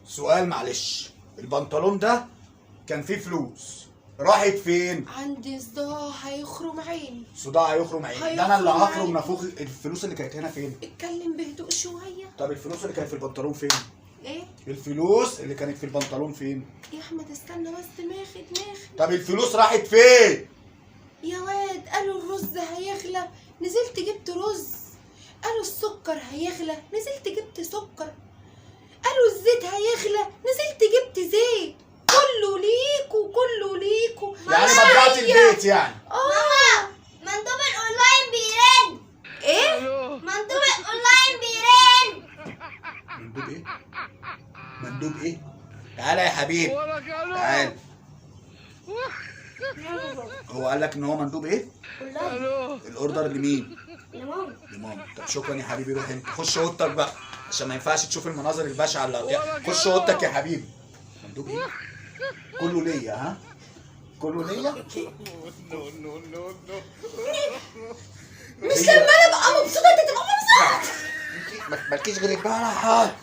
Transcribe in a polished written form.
سؤال معلش، البنطلون ده كان فيه فلوس، راحت فين؟ عندي صداع هيخرم عيني. صداع هيخرم عيني، ده انا اللي هيخرم هخرم عيني. نافوخ. الفلوس اللي كانت هنا فين؟ اتكلم بهدوء شويه. طب الفلوس اللي كانت في البنطلون فين؟ ايه الفلوس اللي كانت في البنطلون فين؟ يا احمد استنى بس، دماغي. طب الفلوس راحت فين؟ يا واد قالوا الرز هيغلى، نزلت جبت رز. قالوا السكر هيغلى، نزلت جبت سكر. قالوا الزيت هيغلى، نزلت جبت زيت. كله ليكوا كله ليكوا. يعني بدعت البيت يعني. اه مندوب الاونلاين بيرن. ايه مندوب الاونلاين بيرن. مندوب ايه؟ مندوب ايه؟ تعالى يا حبيبي، تعالى. هو قال لك ان هو مندوب ايه؟ الاوردر لمين؟ لماما. طب شكرا يا حبيبي، روح انت خش اوضتك بقى عشان ما ينفعش تشوف المناظر البشعه اللي هتحصل. خش اوضتك يا حبيبي. مندوب ايه؟ كله ليا ها؟ كله ليا؟ مش لما انا ابقى مبسوطه انت تبقى مبسوطه. انت مالكيش غير البارحه.